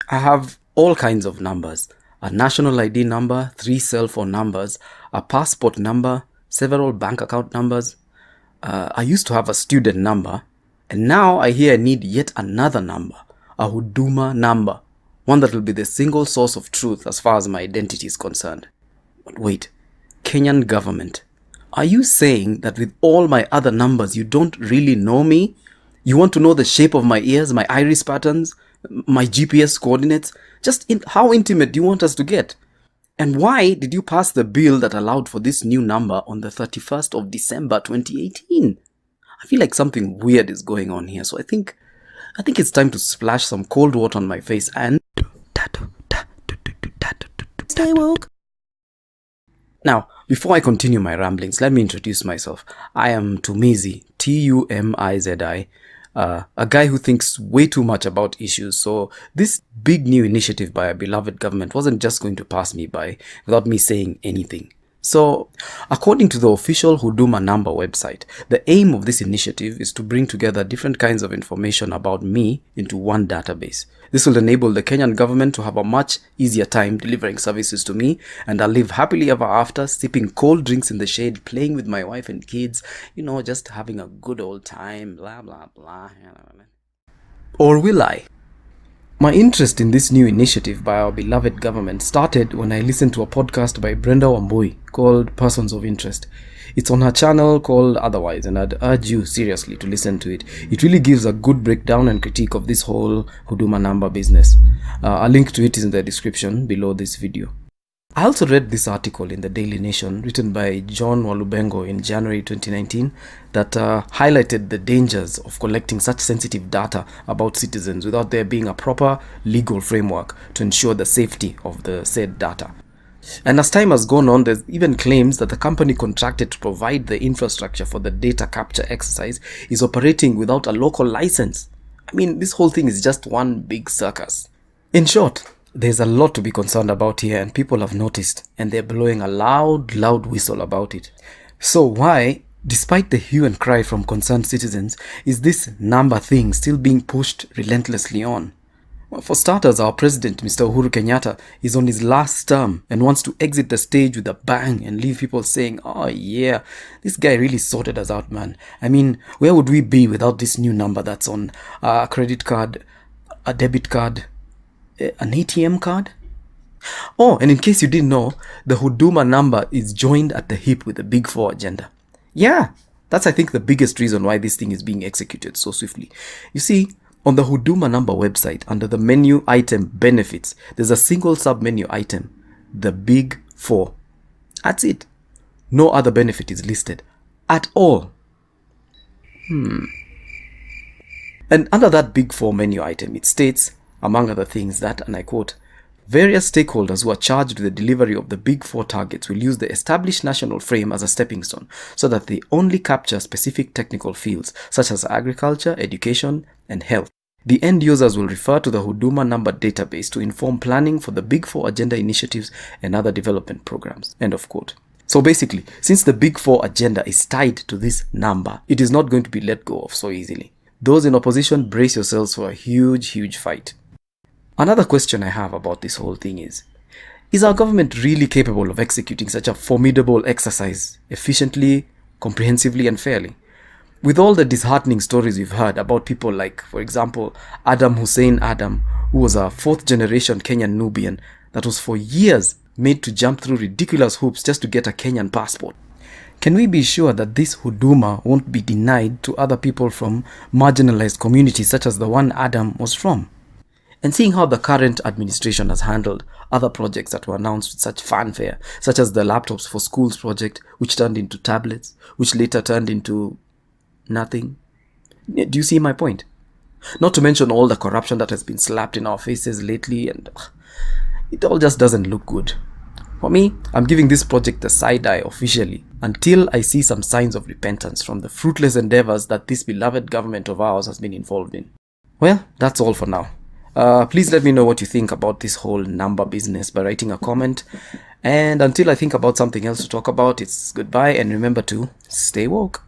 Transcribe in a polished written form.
I have all kinds of numbers. A national ID number, 3 cell phone numbers, a passport number, several bank account numbers. I used to have a student number, and now I hear I need yet another number, a Huduma number, one that will be the single source of truth as far as my identity is concerned. But wait, Kenyan government, are you saying that with all my other numbers you don't really know me? You want to know the shape of my ears, my iris patterns, my GPS coordinates? How intimate do you want us to get? And why did you pass the bill that allowed for this new number on the 31st of December 2018? I feel like something weird is going on here, so I think it's time to splash some cold water on my face and stay woke. Now, before I continue my ramblings, let me introduce myself. I am Tumizi, Tumizi, a guy who thinks way too much about issues. So this big new initiative by our beloved government wasn't just going to pass me by without me saying anything. So, according to the official Huduma Namba website, the aim of this initiative is to bring together different kinds of information about me into one database. This will enable the Kenyan government to have a much easier time delivering services to me, and I'll live happily ever after, sipping cold drinks in the shade, playing with my wife and kids, just having a good old time, blah, blah, blah. Or will I? My interest in this new initiative by our beloved government started when I listened to a podcast by Brenda Wambui called Persons of Interest. It's on her channel called Otherwise, and I'd urge you seriously to listen to it. It really gives a good breakdown and critique of this whole Huduma Namba business. A link to it is in the description below this video. I also read this article in the Daily Nation written by John Walubengo in January 2019 that highlighted the dangers of collecting such sensitive data about citizens without there being a proper legal framework to ensure the safety of the said data. And as time has gone on, there's even claims that the company contracted to provide the infrastructure for the data capture exercise is operating without a local license. I mean, this whole thing is just one big circus. In short, there's a lot to be concerned about here, and people have noticed, and they're blowing a loud whistle about it. So why, despite the hue and cry from concerned citizens, is this number thing still being pushed relentlessly on? Well, for starters, our president, Mr. Uhuru Kenyatta, is on his last term and wants to exit the stage with a bang and leave people saying, oh yeah, this guy really sorted us out, man. I mean, where would we be without this new number that's on a credit card, a debit card, an ATM card? Oh, and in case you didn't know, the Huduma number is joined at the hip with the Big Four agenda. Yeah, that's I think the biggest reason why this thing is being executed so swiftly. You see, on the Huduma Number website, under the menu item benefits, there's a single sub-menu item, the Big Four. That's it. No other benefit is listed at all. And under that Big Four menu item, it states, among other things, that, and I quote, various stakeholders who are charged with the delivery of the Big Four targets will use the established national frame as a stepping stone so that they only capture specific technical fields such as agriculture, education, and health. The end users will refer to the Huduma Number database to inform planning for the Big Four agenda initiatives and other development programs. End of quote. So basically, since the Big Four agenda is tied to this number, it is not going to be let go of so easily. Those in opposition, brace yourselves for a huge fight. Another question I have about this whole thing is our government really capable of executing such a formidable exercise efficiently, comprehensively, and fairly? With all the disheartening stories we've heard about people like, for example, Adam Hussein Adam, who was a fourth-generation Kenyan Nubian that was for years made to jump through ridiculous hoops just to get a Kenyan passport. Can we be sure that this Huduma won't be denied to other people from marginalized communities such as the one Adam was from? And seeing how the current administration has handled other projects that were announced with such fanfare, such as the Laptops for Schools project, which turned into tablets, which later turned into nothing. Do you see my point? Not to mention all the corruption that has been slapped in our faces lately, and it all just doesn't look good. For me, I'm giving this project a side eye officially until I see some signs of repentance from the fruitless endeavors that this beloved government of ours has been involved in. Well, that's all for now. Please let me know what you think about this whole number business by writing a comment. And until I think about something else to talk about, it's goodbye, and remember to stay woke.